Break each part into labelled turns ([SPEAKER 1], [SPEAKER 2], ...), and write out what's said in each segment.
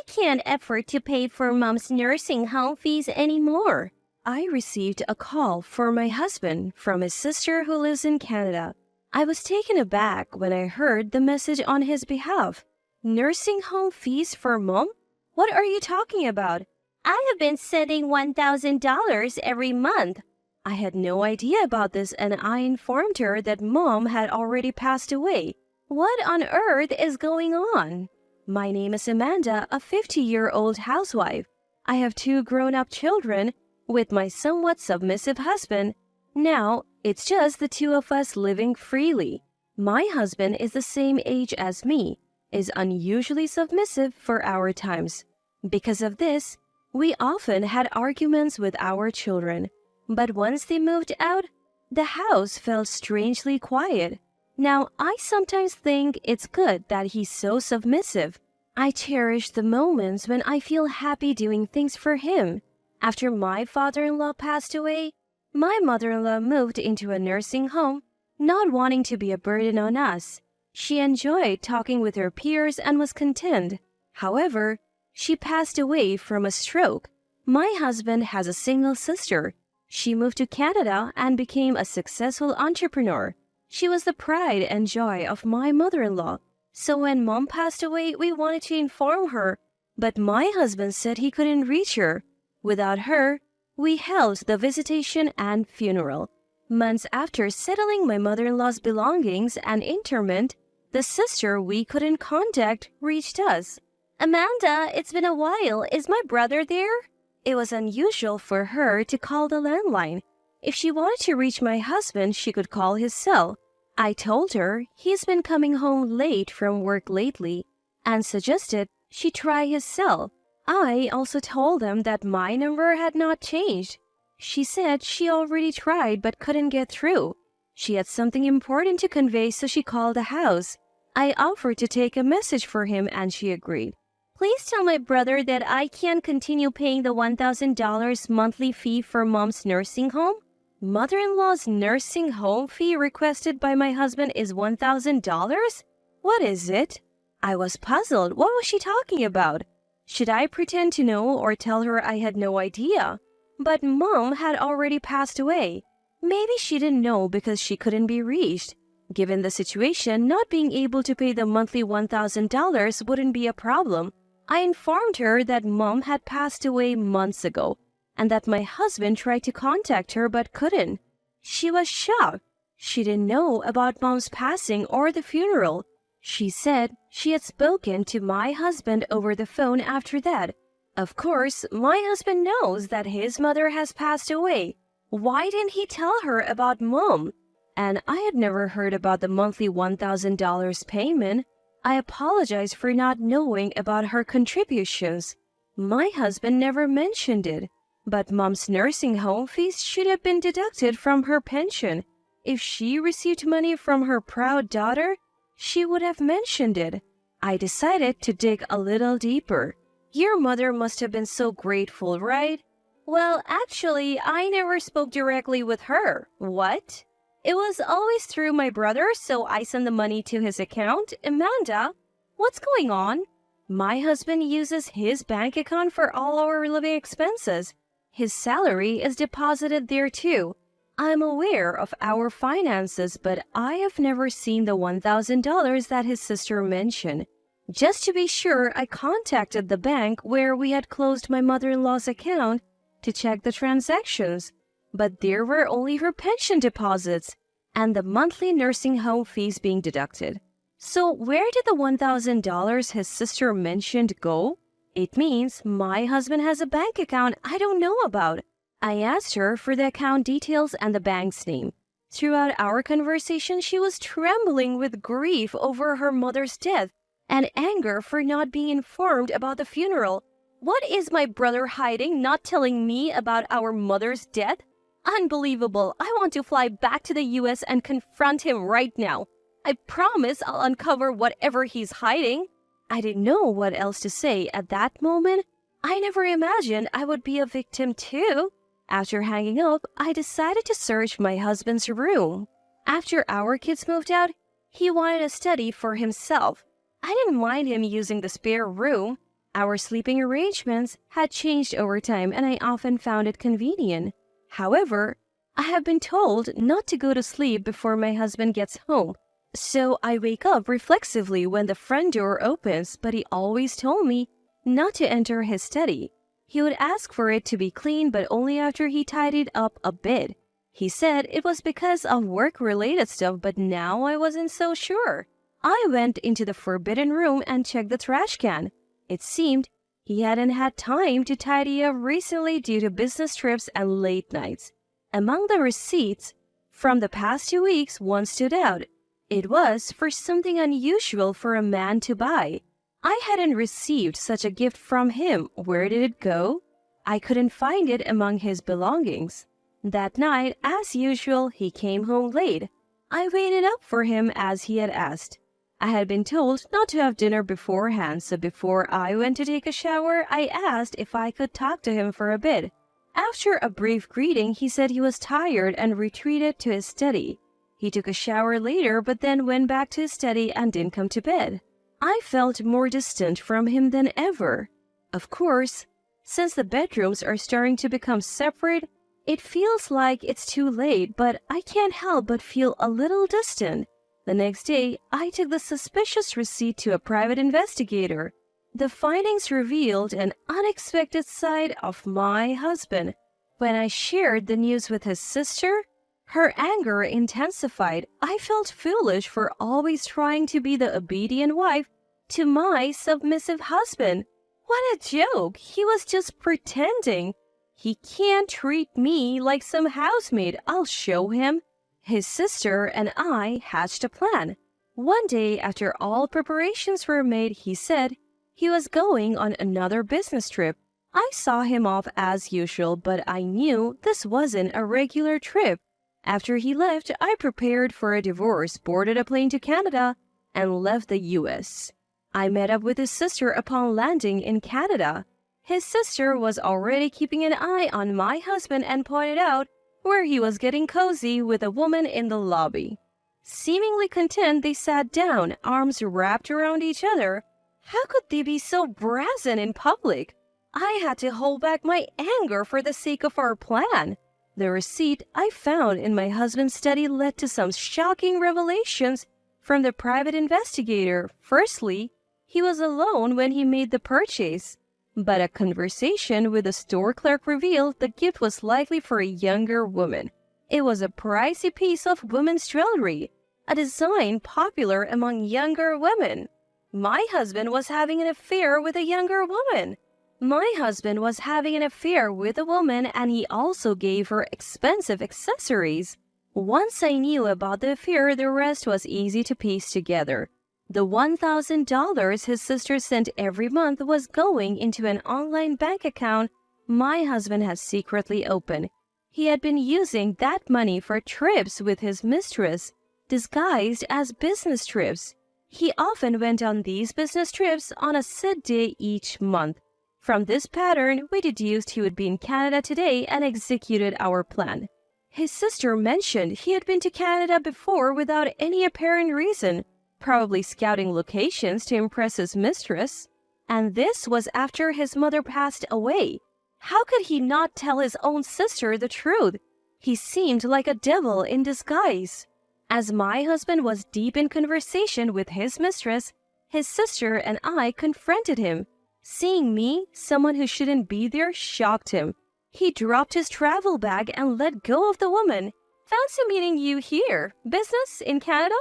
[SPEAKER 1] I can't afford to pay for mom's nursing home fees anymore. I received a call for my husband from his sister who lives in Canada. I was taken aback when I heard the message on his behalf. Nursing home fees for mom? What are you talking about? I have been sending $1,000 every month. I had no idea about this and I informed her that mom had already passed away. What on earth is going on? My name is Amanda, a 50-year-old housewife. I have 2 grown-up children with my somewhat submissive husband. Now, it's just the 2 of us living freely. My husband is the same age as me, is unusually submissive for our times. Because of this, we often had arguments with our children. But once they moved out, the house felt strangely quiet. Now, I sometimes think it's good that he's so submissive. I cherish the moments when I feel happy doing things for him. After my father-in-law passed away, my mother-in-law moved into a nursing home, not wanting to be a burden on us. She enjoyed talking with her peers and was content. However, she passed away from a stroke. My husband has a single sister. She moved to Canada and became a successful entrepreneur. She was the pride and joy of my mother-in-law. So when mom passed away, we wanted to inform her, but my husband said he couldn't reach her. Without her, we held the visitation and funeral. Months after settling my mother-in-law's belongings and interment, the sister we couldn't contact reached us. Amanda, it's been a while. Is my brother there? It was unusual for her to call the landline. If she wanted to reach my husband, she could call his cell. I told her he's been coming home late from work lately and suggested she try his cell. I also told them that my number had not changed. She said she already tried but couldn't get through. She had something important to convey, so she called the house. I offered to take a message for him and she agreed. Please tell my brother that I can't continue paying the $1,000 monthly fee for mom's nursing home. Mother-in-law's nursing home fee requested by my husband is $1,000? What is it? I was puzzled. What was she talking about? Should I pretend to know or tell her I had no idea? But mom had already passed away. Maybe she didn't know because she couldn't be reached. Given the situation, not being able to pay the monthly $1,000 wouldn't be a problem. I informed her that mom had passed away months ago and that my husband tried to contact her but couldn't. She was shocked. She didn't know about mom's passing or the funeral. She said she had spoken to my husband over the phone after that. Of course, my husband knows that his mother has passed away. Why didn't he tell her about mom? And I had never heard about the monthly $1,000 payment. I apologize for not knowing about her contributions. My husband never mentioned it, but mom's nursing home fees should have been deducted from her pension. If she received money from her proud daughter, she would have mentioned it. I decided to dig a little deeper. Your mother must have been so grateful, right? Well, actually, I never spoke directly with her. What? It was always through my brother, so I send the money to his account. Amanda, what's going on? My husband uses his bank account for all our living expenses. His salary is deposited there too. I'm aware of our finances, but I have never seen the $1,000 that his sister mentioned. Just to be sure, I contacted the bank where we had closed my mother-in-law's account to check the transactions. But there were only her pension deposits and the monthly nursing home fees being deducted. So where did the $1,000 his sister mentioned go? It means my husband has a bank account I don't know about. I asked her for the account details and the bank's name. Throughout our conversation, she was trembling with grief over her mother's death and anger for not being informed about the funeral. What is my brother hiding, not telling me about our mother's death? Unbelievable. I want to fly back to the US and confront him right now. I promise I'll uncover whatever he's hiding. I didn't know what else to say at that moment. I never imagined I would be a victim too. After hanging up, I decided to search my husband's room. After our kids moved out, he wanted a study for himself. I didn't mind him using the spare room. Our sleeping arrangements had changed over time and I often found it convenient. However, I have been told not to go to sleep before my husband gets home. So I wake up reflexively when the front door opens, but he always told me not to enter his study. He would ask for it to be clean, but only after he tidied up a bit. He said it was because of work-related stuff, but now I wasn't so sure. I went into the forbidden room and checked the trash can. It seemed he hadn't had time to tidy up recently due to business trips and late nights. Among the receipts from the past 2 weeks, one stood out. It was for something unusual for a man to buy. I hadn't received such a gift from him. Where did it go? I couldn't find it among his belongings. That night, as usual, he came home late. I waited up for him as he had asked. I had been told not to have dinner beforehand, so before I went to take a shower, I asked if I could talk to him for a bit. After a brief greeting, he said he was tired and retreated to his study. He took a shower later, but then went back to his study and didn't come to bed. I felt more distant from him than ever. Of course, since the bedrooms are starting to become separate, it feels like it's too late, but I can't help but feel a little distant. The next day, I took the suspicious receipt to a private investigator. The findings revealed an unexpected side of my husband. When I shared the news with his sister, her anger intensified. I felt foolish for always trying to be the obedient wife to my submissive husband. What a joke! He was just pretending. He can't treat me like some housemaid. I'll show him. His sister and I hatched a plan. One day, after all preparations were made, he said he was going on another business trip. I saw him off as usual, but I knew this wasn't a regular trip. After he left, I prepared for a divorce, boarded a plane to Canada, and left the U.S. I met up with his sister upon landing in Canada. His sister was already keeping an eye on my husband and pointed out where he was getting cozy with a woman in the lobby. Seemingly content, they sat down, arms wrapped around each other. How could they be so brazen in public? I had to hold back my anger for the sake of our plan. The receipt I found in my husband's study led to some shocking revelations from the private investigator. Firstly, he was alone when he made the purchase, but a conversation with the store clerk revealed the gift was likely for a younger woman. It was a pricey piece of women's jewelry, a design popular among younger women. My husband was having an affair with a younger woman. My husband was having an affair with a woman, and he also gave her expensive accessories. Once I knew about the affair, the rest was easy to piece together. The $1,000 his sister sent every month was going into an online bank account my husband had secretly opened. He had been using that money for trips with his mistress, disguised as business trips. He often went on these business trips on a set day each month. From this pattern, we deduced he would be in Canada today and executed our plan. His sister mentioned he had been to Canada before without any apparent reason, probably scouting locations to impress his mistress. And this was after his mother passed away. How could he not tell his own sister the truth? He seemed like a devil in disguise. As my husband was deep in conversation with his mistress, his sister and I confronted him. Seeing me, someone who shouldn't be there, shocked him. He dropped his travel bag and let go of the woman. Fancy meeting you here. Business in Canada?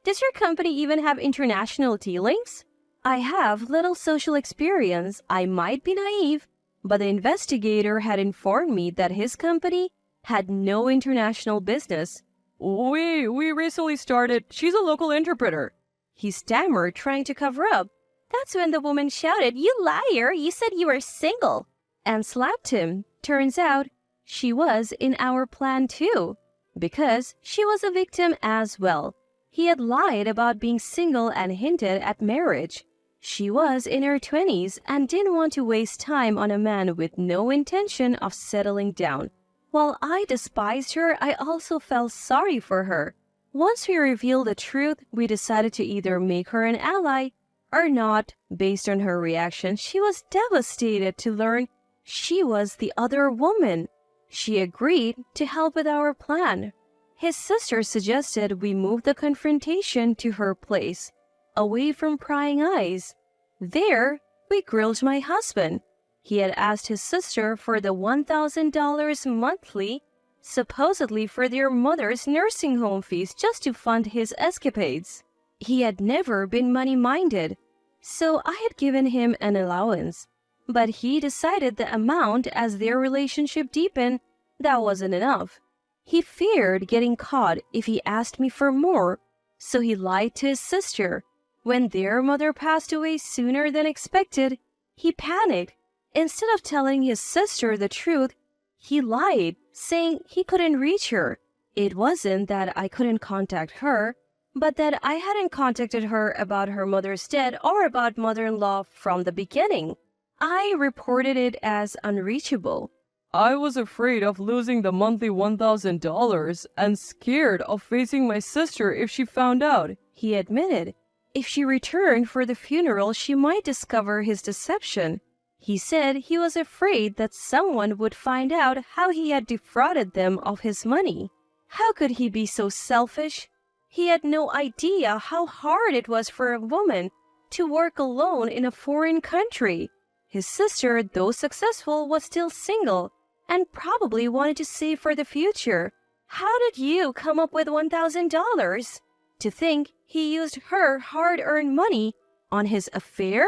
[SPEAKER 1] Does your company even have international dealings? I have little social experience. I might be naive, but the investigator had informed me that his company had no international business. We recently started. She's a local interpreter. He stammered, trying to cover up. That's when the woman shouted, "You liar! You said you were single!" and slapped him. Turns out, she was in our plan too, because she was a victim as well. He had lied about being single and hinted at marriage. She was in her 20s and didn't want to waste time on a man with no intention of settling down. While I despised her, I also felt sorry for her. Once we revealed the truth, we decided to either make her an ally or not, based on her reaction, she was devastated to learn she was the other woman. She agreed to help with our plan. His sister suggested we move the confrontation to her place, away from prying eyes. There, we grilled my husband. He had asked his sister for the $1,000 monthly, supposedly for their mother's nursing home fees, just to fund his escapades. He had never been money-minded, so I had given him an allowance. But he decided the amount as their relationship deepened, that wasn't enough. He feared getting caught if he asked me for more, so he lied to his sister. When their mother passed away sooner than expected, he panicked. Instead of telling his sister the truth, he lied, saying he couldn't reach her. It wasn't that I couldn't contact her, but that I hadn't contacted her about her mother's death or about mother-in-law from the beginning. I reported it as unreachable.
[SPEAKER 2] I was afraid of losing the monthly $1,000 and scared of facing my sister if she found out,
[SPEAKER 1] he admitted. If she returned for the funeral, she might discover his deception. He said he was afraid that someone would find out how he had defrauded them of his money. How could he be so selfish? He had no idea how hard it was for a woman to work alone in a foreign country. His sister, though successful, was still single and probably wanted to save for the future. How did you come up with $1,000? To think he used her hard-earned money on his affair?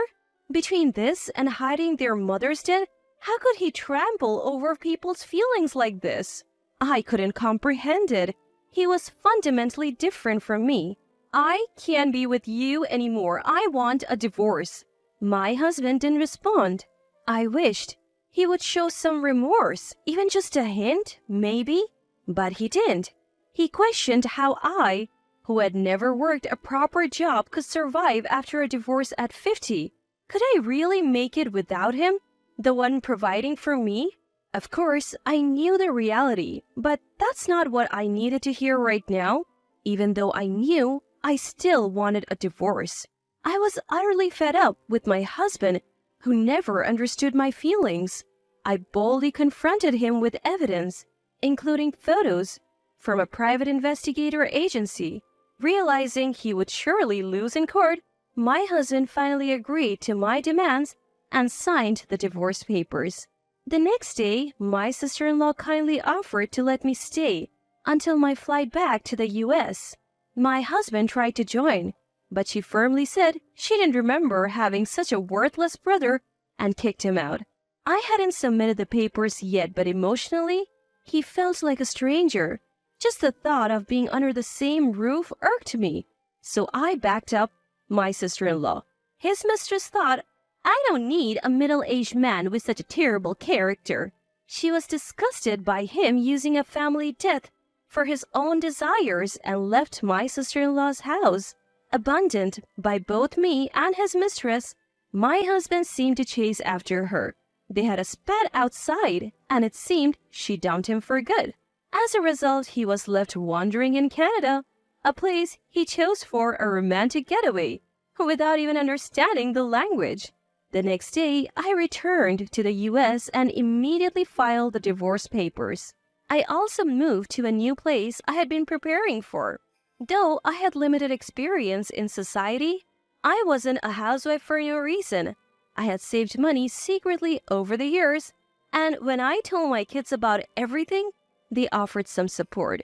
[SPEAKER 1] Between this and hiding their mother's death, how could he trample over people's feelings like this? I couldn't comprehend it. He was fundamentally different from me. I can't be with you anymore. I want a divorce. My husband didn't respond. I wished he would show some remorse, even just a hint, maybe. But he didn't. He questioned how I, who had never worked a proper job, could survive after a divorce at 50. Could I really make it without him, the one providing for me? Of course, I knew the reality, but that's not what I needed to hear right now. Even though I knew, I still wanted a divorce. I was utterly fed up with my husband, who never understood my feelings. I boldly confronted him with evidence, including photos from a private investigator agency. Realizing he would surely lose in court, my husband finally agreed to my demands and signed the divorce papers. The next day, my sister-in-law kindly offered to let me stay until my flight back to the U.S. My husband tried to join, but she firmly said she didn't remember having such a worthless brother and kicked him out. I hadn't submitted the papers yet, but emotionally, he felt like a stranger. Just the thought of being under the same roof irked me, so I backed up my sister-in-law. His mistress thought, I don't need a middle-aged man with such a terrible character. She was disgusted by him using a family death for his own desires and left my sister-in-law's house. Abandoned by both me and his mistress, my husband seemed to chase after her. They had a spat outside, and it seemed she dumped him for good. As a result, he was left wandering in Canada, a place he chose for a romantic getaway, without even understanding the language. The next day, I returned to the U.S. and immediately filed the divorce papers. I also moved to a new place I had been preparing for. Though I had limited experience in society, I wasn't a housewife for no reason. I had saved money secretly over the years, and when I told my kids about everything, they offered some support.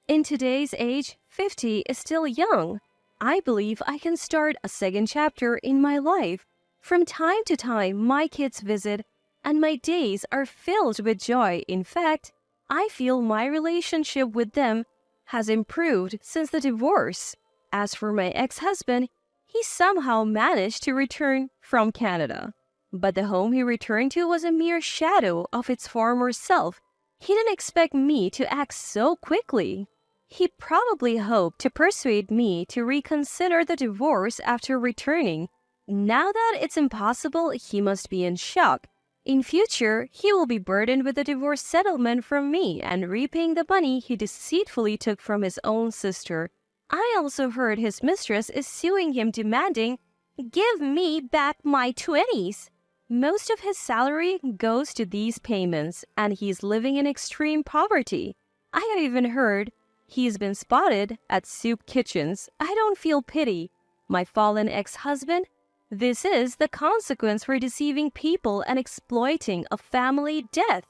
[SPEAKER 1] In today's age, 50 is still young. I believe I can start a second chapter in my life. From time to time, my kids visit, and my days are filled with joy. In fact, I feel my relationship with them has improved since the divorce. As for my ex-husband, he somehow managed to return from Canada. But the home he returned to was a mere shadow of its former self. He didn't expect me to act so quickly. He probably hoped to persuade me to reconsider the divorce after returning. Now that it's impossible, he must be in shock. In future, he will be burdened with a divorce settlement from me and repaying the money he deceitfully took from his own sister. I also heard his mistress is suing him, demanding Give me back my 20s. Most of his salary goes to these payments, and he's living in extreme poverty. I have even heard he's been spotted at soup kitchens. I don't feel pity. My fallen ex-husband, this is the consequence for deceiving people and exploiting a family death.